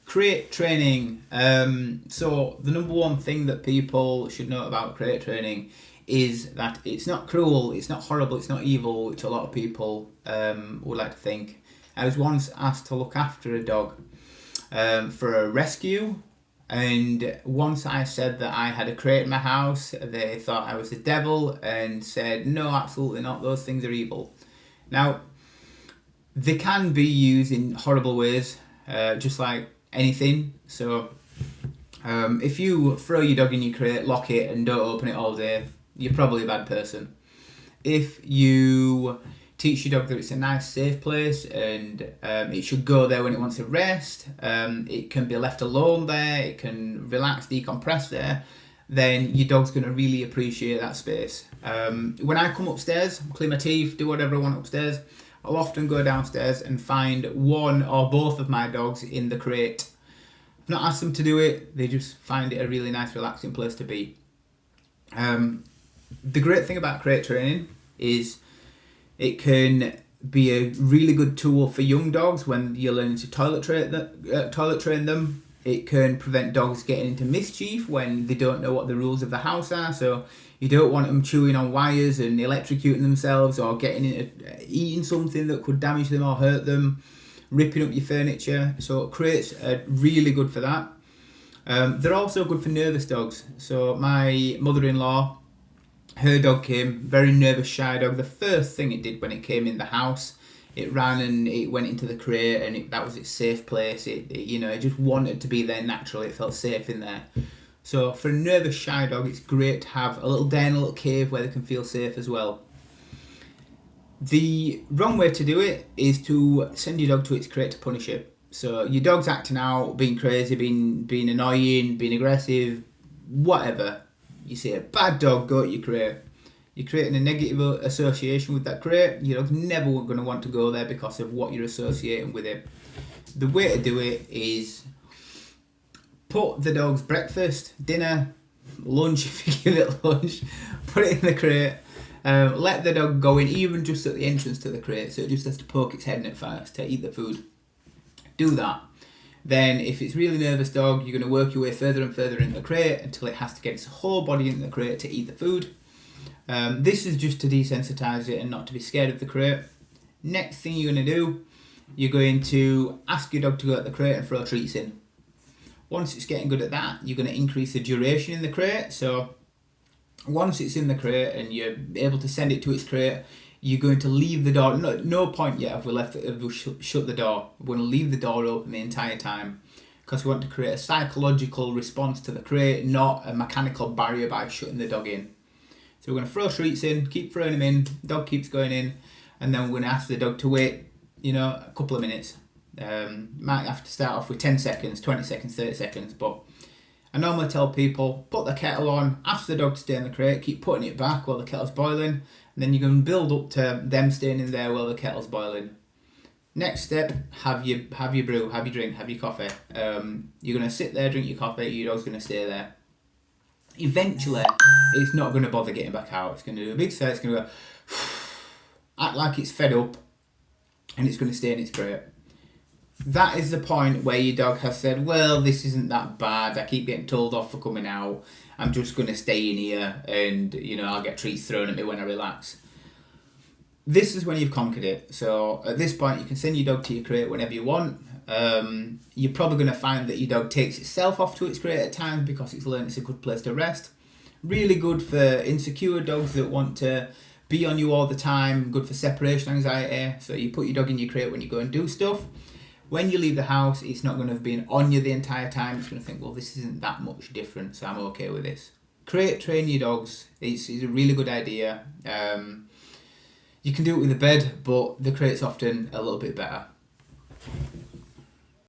Crate training. So the number one thing that people should know about crate training is that it's not cruel, it's not horrible, it's not evil, which a lot of people would like to think. I was once asked to look after a dog for a rescue, and once I said that I had a crate in my house, they thought I was the devil and said, no, absolutely not, those things are evil. Now, they can be used in horrible ways, just like anything. So if you throw your dog in your crate, lock it and don't open it all day, you're probably a bad person. If you teach your dog that it's a nice safe place and it should go there when it wants to rest, it can be left alone there, it can relax, decompress there, then your dog's going to really appreciate that space. When I come upstairs, clean my teeth, do whatever I want upstairs, I'll often go downstairs and find one or both of my dogs in the crate. I've not asked them to do it, they just find it a really nice relaxing place to be. The great thing about crate training is it can be a really good tool for young dogs when you're learning to toilet train them. It can prevent dogs getting into mischief when they don't know what the rules of the house are. So you don't want them chewing on wires and electrocuting themselves, or eating something that could damage them or hurt them, ripping up your furniture. So crates are really good for that. They're also good for nervous dogs. So my mother-in-law, her dog came, very nervous, shy dog. The first thing it did when it came in the house, it ran and it went into the crate, and that was its safe place. It just wanted to be there naturally. It felt safe in there. So for a nervous, shy dog, it's great to have a little den, a little cave where they can feel safe as well. The wrong way to do it is to send your dog to its crate to punish it. So your dog's acting out, being crazy, being annoying, being aggressive, whatever. You see a bad dog, go to your crate. You're creating a negative association with that crate. Your dog's never going to want to go there because of what you're associating with it. The way to do it is put the dog's breakfast, dinner, lunch, if you give it lunch, put it in the crate. Let the dog go in, even just at the entrance to the crate, so it just has to poke its head in it first to eat the food. Do that. Then if it's really nervous dog, you're going to work your way further and further into the crate until it has to get its whole body into the crate to eat the food. This is just to desensitize it and not to be scared of the crate. Next thing you're going to do, you're going to ask your dog to go at the crate and throw treats in. Once it's getting good at that, you're going to increase the duration in the crate. So once it's in the crate and you're able to send it to its crate, you're going to leave the door. No point yet have we shut the door. We're going to leave the door open the entire time because we want to create a psychological response to the crate, not a mechanical barrier by shutting the dog in. So we're going to throw treats in, keep throwing them in, dog keeps going in, and then we're going to ask the dog to wait, a couple of minutes. Might have to start off with 10 seconds, 20 seconds, 30 seconds, but I normally tell people, put the kettle on, ask the dog to stay in the crate, keep putting it back while the kettle's boiling, and then you're going to build up to them staying in there while the kettle's boiling. Next step, have your brew, have your drink, have your coffee. You're going to sit there, drink your coffee, your dog's going to stay there. Eventually, it's not going to bother getting back out. It's going to do a big sigh, it's going to go, act like it's fed up, and it's going to stay in its crate. That is the point where your dog has said, well, this isn't that bad, I keep getting told off for coming out, I'm just going to stay in here and, I'll get treats thrown at me when I relax. This is when you've conquered it. So at this point, you can send your dog to your crate whenever you want. You're probably going to find that your dog takes itself off to its crate at times because it's learned it's a good place to rest. Really good for insecure dogs that want to be on you all the time, good for separation anxiety. So you put your dog in your crate when you go and do stuff. When you leave the house, it's not going to have been on you the entire time. It's going to think, well, this isn't that much different, so I'm okay with this. Crate train your dogs. It's a really good idea. You can do it with a bed, but the crate's often a little bit better.